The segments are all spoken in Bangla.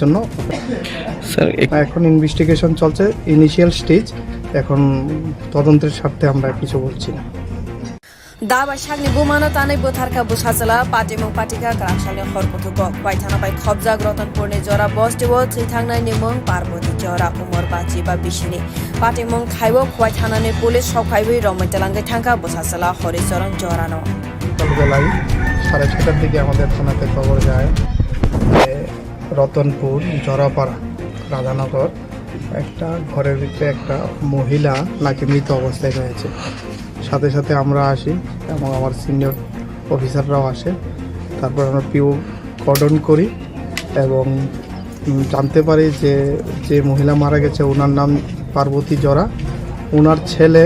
জন্য স্যার এখন ইনভেস্টিগেশন চলছে, ইনিশিয়াল স্টেজ। এখন তদন্তের স্বার্থে আমরা কিছু বলছি না। दाबा सागनि बुमानो तानै बोथारका बुसाचला पाटेमुं पाटिका ग्रामसालनि हरपथुको बायथानाबाय खबजाग रतनपुरनि जरा बस्टिबो थैथांनाय निमुं पार्बती जरा उमर बाची बा बिसिनि पाटेमुं थाइबो खवायथानानि पुलिस सखायबै रमैतेलांगै थांका बुसाचला हरिचरण जरानो বেলায় 6:30টার দিকে আমাদের থানাতে খবর যায় যে রতনপুর জরাপাড়া রাধানগর একটা ঘরের ভিতরে একটা মহিলা নাকি মৃত অবস্থায় রয়েছে। সাথে সাথে আমরা আসি এবং আমার সিনিয়র অফিসাররাও আসে। তারপর আমরা পিও কর্ডন করি এবং জানতে পারি যে যে মহিলা মারা গেছে ওনার নাম পার্বতী জরা। ওনার ছেলে,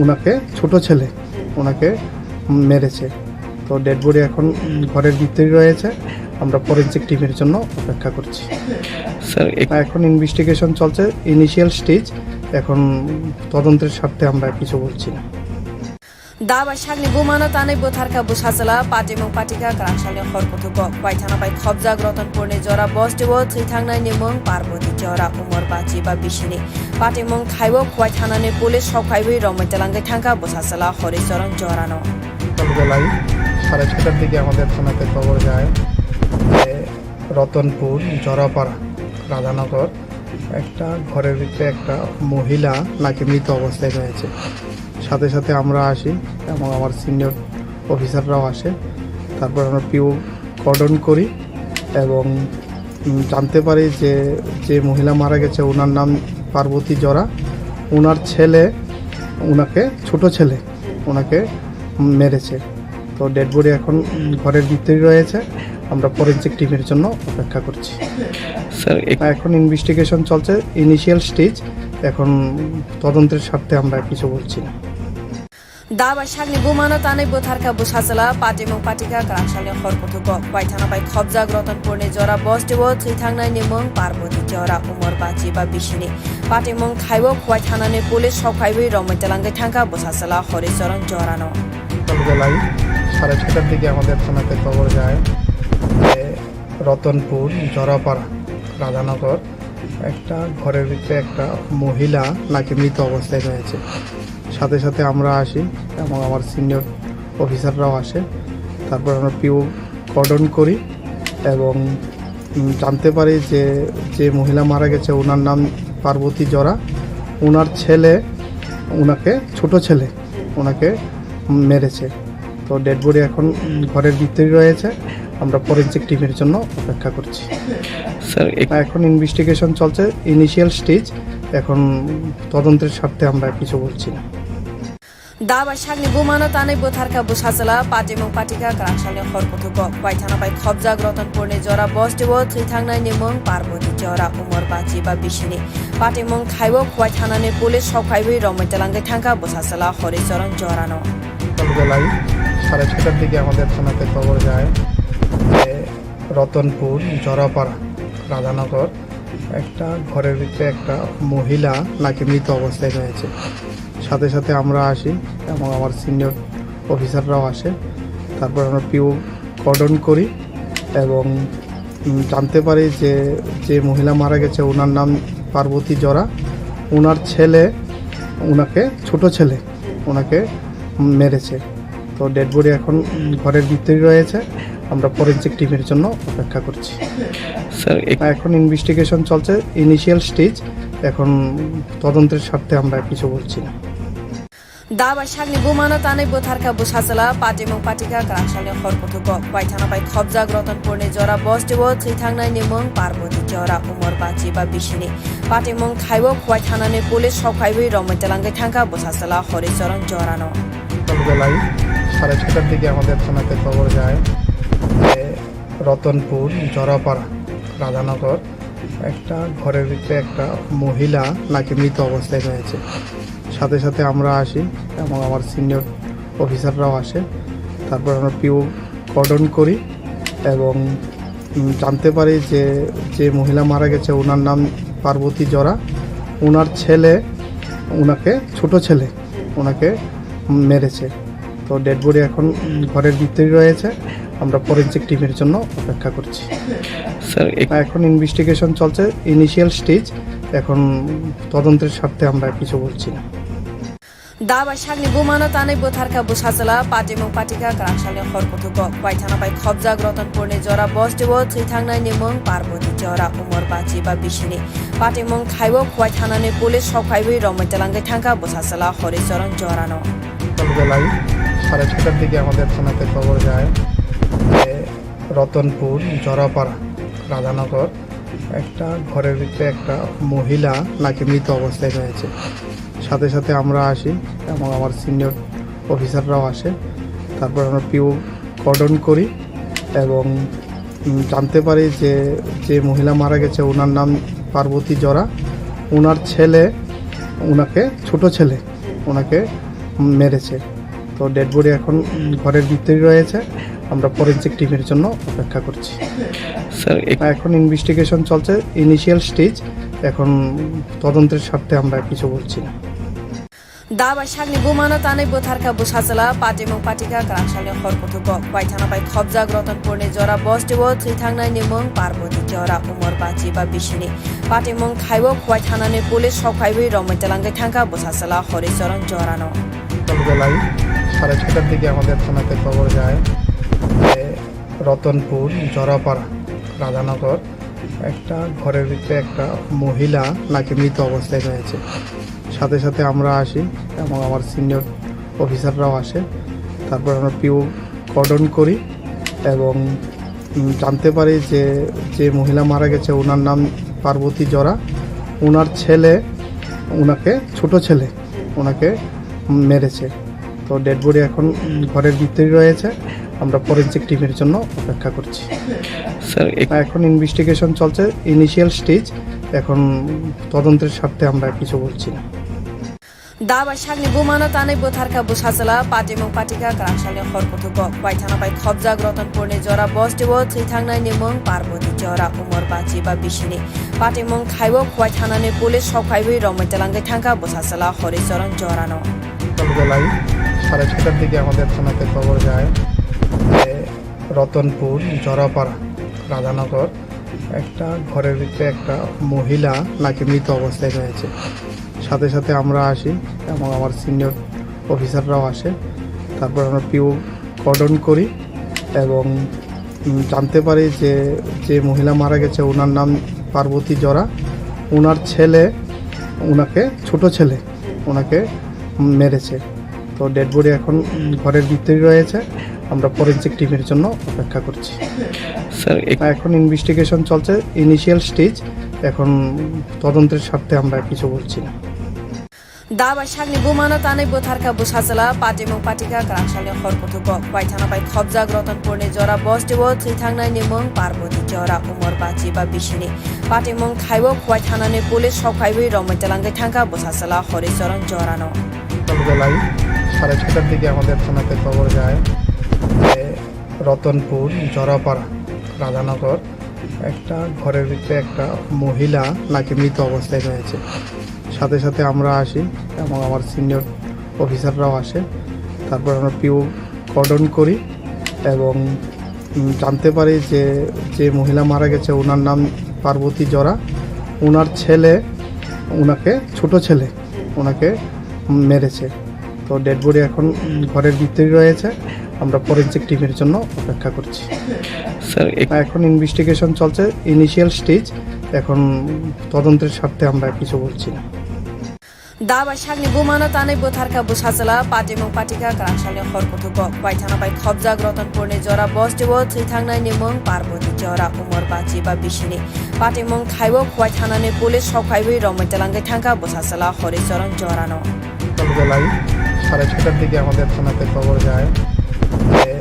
ওনাকে ছোট ছেলে ওনাকে মেরেছে। তো ডেড বডি এখন ঘরের ভিতরেই রয়েছে। আমরা ফরেনসিক টিমের জন্য অপেক্ষা করছি। স্যার এখন ইনভেস্টিগেশন চলছে, ইনিশিয়াল স্টেজ। এখন তদন্তের স্বার্থে আমরা কিছু বলছি না। दाबा सागनि बुमानो तानै बोथारका बुसाचला पाटेमुं पाटिका ग्रामसालनि हरपथुको बायथानाबाय खबजाग रतनपुरनि जरा बस्टिबो थैथांनाय निमुं पार्बती जरा उमर बाची बा बिसिनि पाटेमुं थाइबो खवायथानानि पुलिस सखायबै रमैतेलांगै थांका बुसाचला हरिचरण जरानो বেলায় 6:30টার দিকে আমাদের থানাতে খবর যায় যে রতনপুর জরাপাড়া রাধানগর একটা ঘরের ভিতরে একটা মহিলা নাকি মৃত অবস্থায় রয়েছে। সাথে সাথে আমরা আসি এবং আমার সিনিয়র অফিসাররাও আসে। তারপর আমরা পিও কর্ডন করি এবং জানতে পারি যে যে মহিলা মারা গেছে ওনার নাম পার্বতী জরা। ওনার ছেলে, ওনাকে ছোট ছেলে ওনাকে মেরেছে। তো ডেড বডি এখন ঘরের ভিতরেই রয়েছে। আমরা ফরেনসিক টিমের জন্য অপেক্ষা করছি। স্যার এখন ইনভেস্টিগেশন চলছে, ইনিশিয়াল স্টেজ। এখন তদন্তের স্বার্থে আমরা কিছু বলছি না। दाबा सागनि बुमानो तानै बोथारका बुसाचला पाटेमुं पाटिका ग्रामसालनि हरपथुको बायथानाबाय खबजाग रतनपुरनि जरा बस्टिबो थैथांनाय निमुं पार्बती जरा उमर बाची बा बिसिनि पाटेमुं थाइबो खवायथानानि पुलिस सखायबै रमैतेलांगै थांका बुसाचला हरिचरण जरानो বেলায় 6:30টার দিকে আমাদের থানাতে খবর যায় যে রতনপুর জরাপাড়া রাধানগর একটা ঘরের ভিতরে একটা মহিলা নাকি মৃত অবস্থায় রয়েছে। সাথে সাথে আমরা আসি এবং আমার সিনিয়র অফিসাররাও আসে। তারপর আমরা পিও কর্ডন করি এবং জানতে পারি যে যে মহিলা মারা গেছে ওনার নাম পার্বতী জরা। ওনার ছেলে, ওনাকে ছোট ছেলে ওনাকে মেরেছে। তো ডেড বডি এখন ঘরের ভিতরেই রয়েছে। আমরা ফরেনসিক টিমের জন্য অপেক্ষা করছি। স্যার এখন ইনভেস্টিগেশন চলছে, ইনিশিয়াল স্টেজ। এখন তদন্তের স্বার্থে আমরা কিছু বলছি না। दाबा सागनि बुमानो तानै बोथारका बुसाचला पाटेमुं पाटिका ग्रामसालनि हरपथुको बायथानाबाय खबजाग रतनपुरनि जरा बस्टिबो थैथांनाय निमुं पार्बती जरा उमर बाची बा बिसिनि पाटेमुं थाइबो खवायथानानि पुलिस सखायबै रमैतेलांगै थांका बुसाचला हरिचरण जरानो বেলায় 6:30টার দিকে আমাদের থানাতে খবর যায় যে রতনপুর জরাপাড়া রাধানগর একটা ঘরের ভিতরে একটা মহিলা নাকি মৃত অবস্থায় রয়েছে। সাথে সাথে আমরা আসি এবং আমার সিনিয়র অফিসাররাও আসে। তারপর আমরা পিও কর্ডন করি এবং জানতে পারি যে যে মহিলা মারা গেছে ওনার নাম পার্বতী জরা। ওনার ছেলে, ওনাকে ছোট ছেলে ওনাকে মেরেছে। তো ডেড বডি এখন ঘরের ভিতরেই রয়েছে। আমরা ফরেনসিক টিমের জন্য অপেক্ষা করছি। স্যার এখন ইনভেস্টিগেশন চলছে, ইনিশিয়াল স্টেজ। এখন তদন্তের স্বার্থে আমরা কিছু বলছি না। दाबा सागनि बुमानो तानै बोथारका बुसाचला पाटेमुं पाटिका ग्रामसालनि हरपथुको बायथानाबाय खबजाग रतनपुरनि जरा बस्टिबो थैथांनाय निमुं पार्बती जरा उमर बाची बा बिसिनि पाटेमुं थाइबो खवायथानानि पुलिस सखायबै रमैतेलांगै थांका बुसाचला हरिचरण जरानो বেলায় 6:30টার দিকে আমাদের থানাতে খবর যায় যে রতনপুর জরাপাড়া রাধানগর একটা ঘরের ভিতরে একটা মহিলা নাকি মৃত অবস্থায় রয়েছে। সাথে সাথে আমরা আসি এবং আমার সিনিয়র অফিসাররাও আসে। তারপর আমরা পিও কর্ডন করি এবং জানতে পারি যে যে মহিলা মারা গেছে ওনার নাম পার্বতী জরা। ওনার ছেলে, ওনাকে ছোট ছেলে ওনাকে মেরেছে। তো ডেড বডি এখন ঘরের ভিতরেই রয়েছে। আমরা ফরেনসিক টিমের জন্য অপেক্ষা করছি। স্যার এখন ইনভেস্টিগেশন চলছে, ইনিশিয়াল স্টেজ। এখন তদন্তের স্বার্থে আমরা কিছু বলছি না। दाबा सागनि बुमानो तानै बोथारका बुसाचला पाटेमुं पाटिका क्रांसालनि हरकथुको वाइथानापाय खबजाग रतनपुरनि जरा बसदेव थैथांनाय निमुं पार्बती जरा उमर बाची बा बिसिनि पाटेमुं थाइबो वाइथानानि पुलिस सफाइबै रमैतेलांगै थांका बुसाचला हरिचरण जरानो বেলায় 6:30টার দিকে আমাদের থানাতে খবর যায় যে রতনপুর জরাপাড়া রাধানগর একটা ঘরের ভিতরে একটা মহিলা নাকি মৃত অবস্থায় রয়েছে। সাথে সাথে আমরা আসি এবং আমার সিনিয়র অফিসাররাও আসে। তারপর আমরা পিও কর্ডন করি এবং জানতে পারি যে যে মহিলা মারা গেছে ওনার নাম পার্বতী জরা। ওনার ছেলে, ওনাকে ছোট ছেলে ওনাকে মেরেছে। তো ডেড বডি এখন ঘরের ভিতরে রয়েছে। আমরা ফরেনসিক টিমের জন্য অপেক্ষা করছি। স্যার এখন ইনভেস্টিগেশন চলছে, ইনিশিয়াল স্টেজ। এখন তদন্তের স্বার্থে আমরা কিছু বলছি না। दाबा सागनि बुमानो तानै बोथारका बुसाचला पाटेमुं पाटिका क्रांसालनि हरकथुको वाइथानापाय खबजाग रतनपुरनि जरा बसदेव थैथांनाय निमुं पार्बती जरा उमर बाची बा बिसिनि पाटेमुं थाइबो वाइथानानि पुलिस सफाइबै रमैतेलांगै थांका बुसाचला हरिचरण जरानो বেলায় 6:30টার দিকে আমাদের থানাতে খবর যায় যে রতনপুর জরাপাড়া রাধানগর একটা ঘরের ভিতরে একটা মহিলা নাকি মৃত অবস্থায় রয়েছে। সাথে সাথে আমরা আসি এবং আমার সিনিয়র অফিসাররাও আসে। তারপর আমরা পিও কর্ডন করি এবং জানতে পারি যে যে মহিলা মারা গেছে ওনার নাম পার্বতী জরা। ওনার ছেলে, ওনাকে ছোট ছেলে ওনাকে মেরেছে। তো ডেড বডি এখন ঘরের ভিতরে রয়েছে। আমরা ফরেনসিক টিমের জন্য অপেক্ষা করছি। স্যার এখন ইনভেস্টিগেশন চলছে, ইনিশিয়াল স্টেজ। এখন তদন্তের স্বার্থে আমরা কিছু বলছি না। दाबा सागनि बुमानो तानै बोथारका बुसाचला पाटेमुं पाटिका क्रांसालनि हरकथुको वाइथानापाय खबजाग रतनपुरनि जरा बसदेव थैथांनाय निमुं पार्बती जरा उमर बाची बा बिसिनि पाटेमुं थाइबो वाइथानानि पुलिस सफाइबै रमैतेलांगै थांका बुसाचला हरिचरण जरानो বেলায় 6:30টার দিকে আমাদের থানাতে খবর যায় যে রতনপুর জরাপাড়া রাধানগর একটা ঘরের ভিতরে একটা মহিলা নাকি মৃত অবস্থায় রয়েছে। সাথে সাথে আমরা আসি এবং আমার সিনিয়র অফিসাররাও আসে। তারপর আমরা পিও কর্ডন করি এবং জানতে পারি যে যে মহিলা মারা গেছে ওনার নাম পার্বতী জরা। ওনার ছেলে, ওনাকে ছোট ছেলে ওনাকে মেরেছে। তো ডেড বডি এখন ঘরের ভিতরে রয়েছে। আমরা ফরেনসিক টিমের জন্য অপেক্ষা করছি। স্যার এখন ইনভেস্টিগেশন চলছে, ইনিশিয়াল স্টেজ। এখন তদন্তের স্বার্থে আমরা কিছু বলছি না। दाबा सागनि बुमानो तानै बोथारका बुसाचला पाटेमुं पाटिका क्रांसालनि हरकथुको वाइथानापाय खबजाग रतनपुरनि जरा बसदेव थैथांनाय निमुं पार्बती जरा उमर बाची बा बिसिनि पाटेमुं थाइबो वाइथानानि पुलिस सफाइबै रमैतेलांगै थांका बुसाचला हरिचरण जरानो বেলায় 6:30টার দিকে আমাদের থানাতে খবর যায় যে রতনপুর জরাপাড়া রাধানগর একটা ঘরের ভিতরে একটা মহিলা নাকি মৃত অবস্থায় রয়েছে। সাথে সাথে আমরা আসি এবং আমার সিনিয়র অফিসাররাও আসে। তারপর আমরা পিও কর্ডন করি এবং জানতে পারি যে যে মহিলা মারা গেছে ওনার নাম পার্বতী জরা। ওনার ছেলে, ওনাকে ছোট ছেলে ওনাকে মেরেছে। তো ডেড বডি এখন ঘরের ভিতরে রয়েছে। আমরা ফরেনসিক টিমের জন্য অপেক্ষা করছি। স্যার এখন ইনভেস্টিগেশন চলছে, ইনিশিয়াল স্টেজ। এখন তদন্তের স্বার্থে আমরা কিছু বলছি না। दाबा सागनि बुमानो तानै बोथारका बुसाचला पाटेमुं पाटिका क्रांसालनि हरकथुको वाइथानापाय खबजाग रतनपुरनि जरा बसदेव थैथांनाय निमुं पार्बती जरा उमर बाची बा बिसिनि पाटेमुं थाइबो वाइथानानि पुलिस सफाइबै रमैतेलांगै थांका बुसाचला हरिचरण जरानो বেলায় 6:30টার দিকে আমাদের থানাতে খবর যায় যে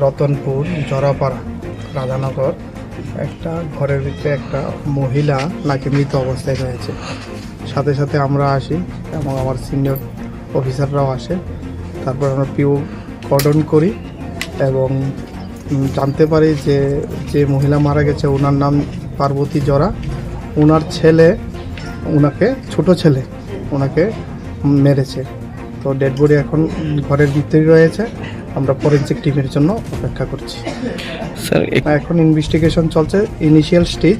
রতনপুর জরাপাড়া রাধানগর একটা ঘরের ভিতরে একটা মহিলা নাকি মৃত অবস্থায় রয়েছে। সাথে সাথে আমরা আসি এবং আমার সিনিয়র অফিসাররাও আসে। তারপর আমরা পিও কর্ডন করি এবং জানতে পারি যে যে মহিলা মারা গেছে ওনার নাম পার্বতী জরা। ওনার ছেলে, ওনাকে ছোট ছেলে ওনাকে মেরেছে। তো ডেড বডি এখন ঘরের ভিতরে রয়েছে। আমরা ফরেনসিক টিমের জন্য অপেক্ষা করছি। স্যার এখন ইনভেস্টিগেশন চলছে, ইনিশিয়াল স্টেজ।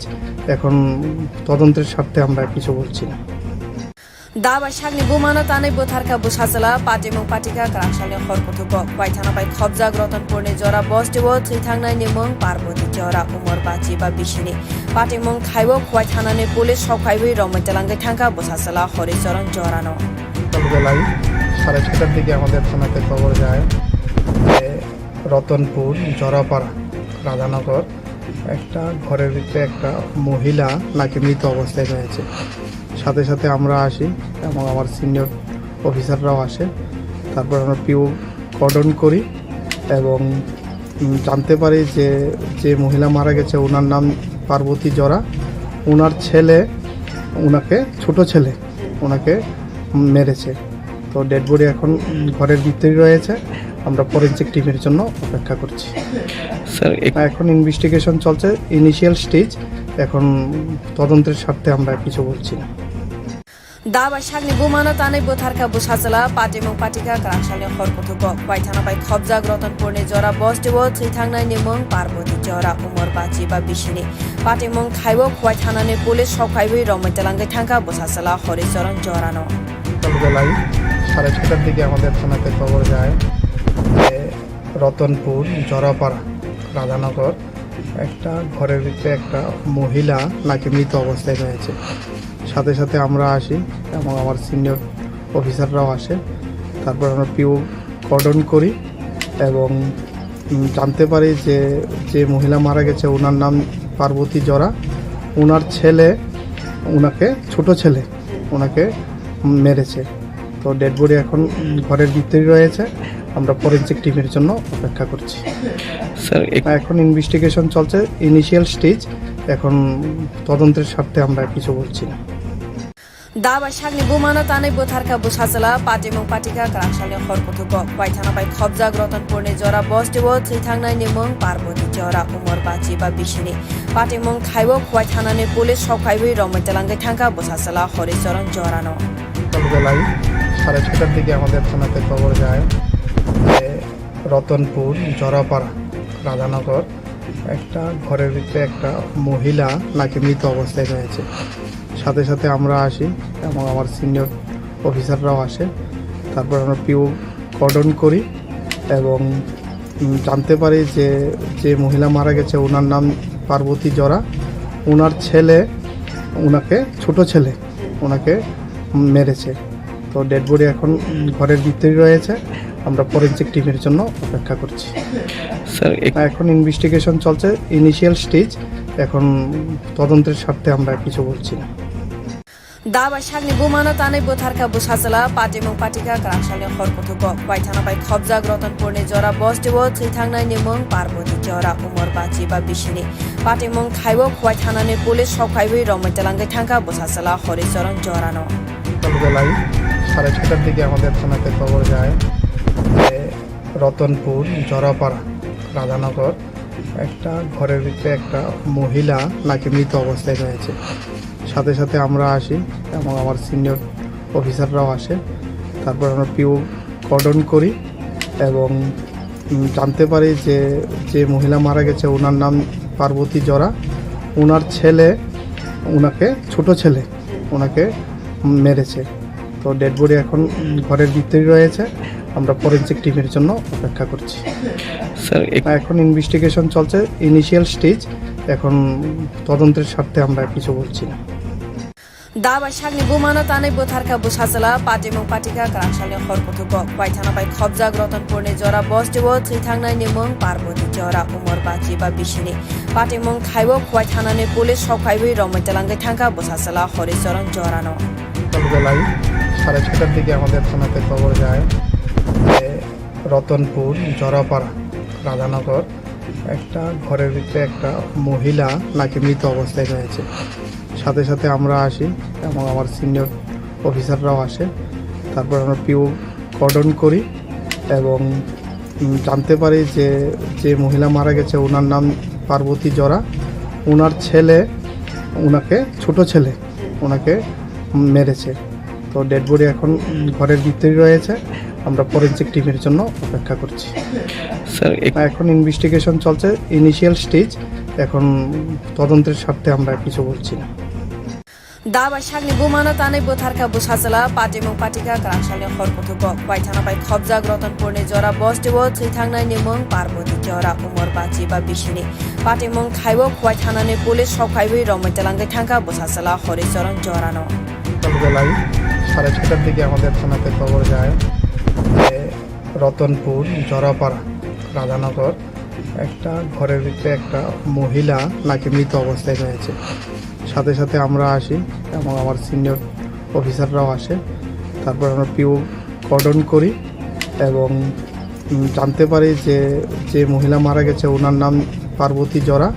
এখন তদন্তের স্বার্থে আমরা কিছু বলছি না। दाबा सागनि बुमानो तानै बोथारका बुसाचला पाटेमुं पाटिका क्रांसालनि हरकथुको वाइथानापाय खबजाग रतनपुरनि जरा बस्टिबो थैथांनाय निमुं पार्बती जरा उमर बाची बा बिसिनि पाटेमुं थाइबो वाइथानानि पुलिस सफाइबै रमैतेलांगै थांका बुसाचला हरिचरण जरानो বেলায় 6:30টার দিকে আমাদের থানাতে খবর যায় যে রতনপুর জরাপাড়া রাধানগর একটা ঘরের ভিতরে একটা মহিলা নাকি মৃত অবস্থায় রয়েছে। সাথে সাথে আমরা আসি এবং আমার সিনিয়র অফিসাররাও আসে। তারপর আমরা পিও কর্ডন করি এবং জানতে পারি যে যে মহিলা মারা গেছে ওনার নাম পার্বতী জরা। ওনার ছেলে, ওনাকে ছোট ছেলে ওনাকে মেরেছে। তো ডেড বডি এখন ঘরের ভিতরেই রয়েছে। আমরা ফরেনসিক টিমের জন্য অপেক্ষা করছি। স্যার এখন ইনভেস্টিগেশন চলছে, ইনিশিয়াল স্টেজ। এখন তদন্তের স্বার্থে আমরা কিছু বলছি না। दाबा सागनि बुमानो तानै बोथारका बुसाचला पाटेमुं पाटिका क्रांसालनि हरकथुको वाइथानापाय खबजाग रतनपुरनि जरा बस्टिबो थैथांनाय निमुं पार्बती जरा उमर बाची बा बिसिनि पाटेमुं थाइबो वाइथानानि पुलिस सफाइबै रमैतेलांगै थांका बुसाचला हरिचरण जरानो বেলায় 6:30টার দিকে আমাদের থানাতে খবর যায় যে রতনপুর জরাপাড়া রাধানগর একটা ঘরের ভিতরে একটা মহিলা নাকি মৃত অবস্থায় রয়েছে। সাথে সাথে আমরা আসি এবং আমার সিনিয়র অফিসাররাও আসে। তারপর আমরা পিও কর্ডন করি এবং জানতে পারি যে যে মহিলা মারা গেছে ওনার নাম পার্বতী জরা। ওনার ছেলে, ওনাকে ছোট ছেলে ওনাকে মেরেছে। তো ডেড বডি এখন ঘরের ভিতরেই রয়েছে। আমরা ফরেনসিক টিমের জন্য অপেক্ষা করছি। স্যার এখন ইনভেস্টিগেশন চলছে, ইনিশিয়াল স্টেজ। এখন তদন্তের স্বার্থে আমরা কিছু বলছি না। दाबा सागनि बुमानो तानै बोथारका बुसाचला पाटेमुं पाटिका क्रांसालनि हरकथुको वाइथानापाय खबजाग रतनपुरनि जरा बस्टिबो थैथांनाय निमुं पार्बती जरा उमर बाची बा बिसिनि पाटेमुं थाइबो वाइथानानि पुलिस सफाइबै रमैतेलांगै थांका बुसाचला हरिचरण जरानो বেলায় 6:30টার দিকে আমাদের থানাতে খবর যায় যে রতনপুর জরাপাড়া রাধানগর একটা ঘরের ভিতরে একটা মহিলা নাকি মৃত অবস্থায় রয়েছে। সাথে সাথে আমরা আসি এবং আমার সিনিয়র অফিসাররাও আসে। তারপর আমরা পিও কর্ডন করি এবং জানতে পারি যে যে মহিলা মারা গেছে ওনার নাম পার্বতী জরা। ওনার ছেলে, ওনাকে ছোট ছেলে ওনাকে মেরেছে। তো ডেড বডি এখন ঘরের ভিতরেই রয়েছে। আমরা ফরেনসিক টিমের জন্য অপেক্ষা করছি। স্যার এখন ইনভেস্টিগেশন চলছে, ইনিশিয়াল স্টেজ। এখন তদন্তের স্বার্থে আমরা কিছু বলছি না। दाबा सागनि बुमानो तानै बोथारका बुसाचला पाटेमुं पाटिका क्रांसालनि हरकथुको वाइथानापाय खबजाग रतनपुरनि जरा बस्टिबो थैथांनाय निमुं पार्बती जरा उमर बाची बा बिसिनि पाटेमुं थाइबो वाइथानानि पुलिस सफाइबै रमैतेलांगै थांका बुसाचला हरिचरण जरानो বেলায় 6:30টার দিকে আমাদের থানাতে খবর যায় যে রতনপুর জরাপাড়া রাধানগর একটা ঘরের ভিতরে একটা মহিলা নাকি মৃত অবস্থায় রয়েছে। সাথে সাথে আমরা আসি এবং আমার সিনিয়র অফিসাররাও আসে। তারপর আমরা পিও কর্ডন করি এবং জানতে পারি যে যে মহিলা মারা গেছে ওনার নাম পার্বতী জরা। ওনার ছেলে, ওনাকে ছোট ছেলে ওনাকে মেরেছে। তো ডেড বডি এখন ঘরের ভিতরেই রয়েছে। আমরা ফরেনসিক টিমের জন্য অপেক্ষা করছি। স্যার এখন ইনভেস্টিগেশন চলছে, ইনিশিয়াল স্টেজ। এখন তদন্তের স্বার্থে আমরা কিছু বলছি না। दाबा सागनि बुमानो तानै बोथारका बुसाचला पाटेमुं पाटिका क्रांसालनि हरकथुको वाइथानापाय खबजाग रतनपुरनि जरा बस्टिबो थैथांनाय निमुं पार्बती जरा उमर बाची बा बिसिनि पाटेमुं थाइबो वाइथानानि पुलिस सफाइबै रमैतेलांगै थांका बुसाचला हरिचरण जरानो বেলায় 6:30টার দিকে আমাদের থানাতে খবর যায় যে রতনপুর জরাপাড়া রাধানগর একটা ঘরের ভিতরে একটা মহিলা নাকি মৃত অবস্থায় রয়েছে। সাথে সাথে আমরা আসি এবং আমার সিনিয়র অফিসাররাও আসে। তারপর আমরা পিও কর্ডন করি এবং জানতে পারি যে যে মহিলা মারা গেছে ওনার নাম পার্বতী জরা। ওনার ছেলে, ওনাকে ছোট ছেলে ওনাকে মেরেছে। তো ডেড বডি এখন ঘরের ভিতরেই রয়েছে। আমরা ফরেনসিক টিমের জন্য অপেক্ষা করছি। স্যার এখন ইনভেস্টিগেশন চলছে, ইনিশিয়াল স্টেজ। এখন তদন্তের স্বার্থে আমরা কিছু বলছি না। दाबा सागनि बुमानो तानै बोथारका बुसाचला पाटेमुं पाटिका क्रांसालनि हरकथुको वाइथानापाय खबजाग रतनपुरनि जरा बस्टिबो थैथांनाय निमुं पार्बती जरा उमर बाची बा बिसिनि पाटेमुं थाइबो वाइथानानि पुलिस सखाइबै रमैतेलांगै थांका बुसाचला हरिचरण जरानो সকালবেলায় 6:30টার দিকে আমাদের থানাতে খবর যায় যে রতনপুর জরাপাড়া রাধানগর একটা ঘরের ভিতরে একটা মহিলা নাকি মৃত অবস্থায় রয়েছে। সাথে সাথে আমরা আসি এবং আমার সিনিয়র অফিসাররাও আসে। তারপর আমরা পিও কর্ডন করি এবং জানতে পারি যে যে মহিলা মারা গেছে ওনার নাম পার্বতী জরা।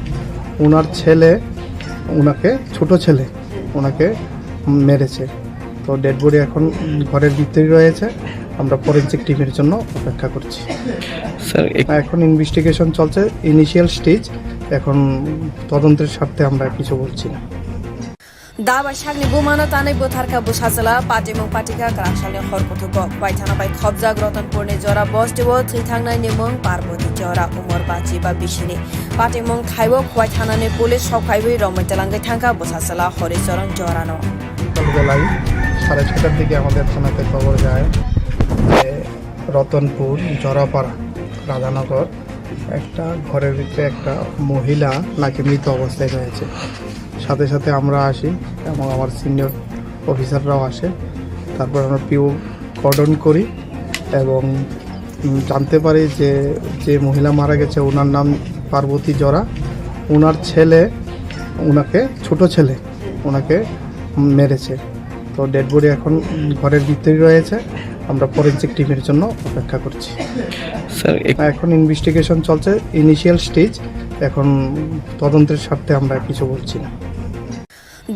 ওনার ছেলে, ওনাকে ছোট ছেলে ওনাকে মেরেছে। তো ডেড বডি এখন ঘরের ভিতরেই রয়েছে। আমরা ফরেনসিক টিমের জন্য অপেক্ষা করছি। স্যার এখন ইনভেস্টিগেশন চলছে, ইনিশিয়াল স্টেজ। এখন তদন্তের স্বার্থে আমরা কিছু বলছি না। दाबा सागनि बुमानो तानै बोथारका बुसाचला पाटेमुं पाटिका क्रांसालनि हरकथुको वाइथानापाय खबजाग रतनपुरनि जरा बस्टिबो थैथांनाय निमुं पार्बती जरा उमर बाची बा बिसिनि पाटेमुं थाइबो वाइथानानि पुलिस सखाइबै रमैतेलांगै थांका बुसाचला हरिचरण जरानो সকালবেলায় 6:30টার দিকে আমাদের থানাতে খবর যায় যে রতনপুর জরাপাড়া রাধানগর একটা ঘরের ভিতরে একটা মহিলা নাকি মৃত অবস্থায় রয়েছে। সাথে সাথে আমরা আসি এবং আমার সিনিয়র অফিসাররাও আসে। তারপর আমরা পিও কর্ডন করি এবং জানতে পারি যে যে মহিলা মারা গেছে ওনার নাম পার্বতী জরা। ওনার ছেলে, ওনাকে ছোট ছেলে ওনাকে মেরেছে। তো ডেড বডি এখন ঘরের ভিতরেই রয়েছে। আমরা ফরেনসিক টিমের জন্য অপেক্ষা করছি। স্যার এখন ইনভেস্টিগেশন চলছে, ইনিশিয়াল স্টেজ। এখন তদন্তের স্বার্থে আমরা কিছু বলছি না।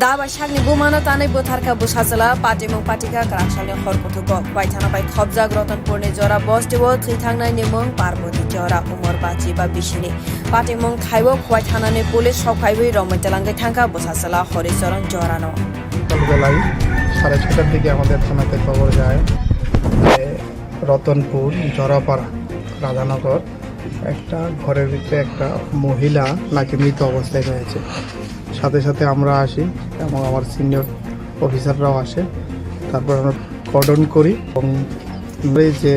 दाबा सागनि बुमानो तानै बोथारका बुसाचला पाटेमुं पाटिका क्रांसालनि हरकथुको वाइथानापाय खबजाग रतनपुरनि जरा बस्टिबो थैथांनाय निमुं पार्बती जरा उमर बाची बा बिसिनि पाटेमुं थाइबो वाइथानानि पुलिस सखाइबै रमैतेलांगै थांका बुसाचला हरिचरण जरानो সকালবেলায় 6:30টার দিকে আমাদের থানাতে খবর যায় যে রতনপুর জরাপাড়া রাধানগর একটা ঘরের ভিতরে একটা মহিলা নাকি মৃত অবস্থায় রয়েছে। সাথে সাথে আমরা আসি এবং আমার সিনিয়র অফিসাররাও আসে। তারপর আমরা কর্ডন করি এবং যে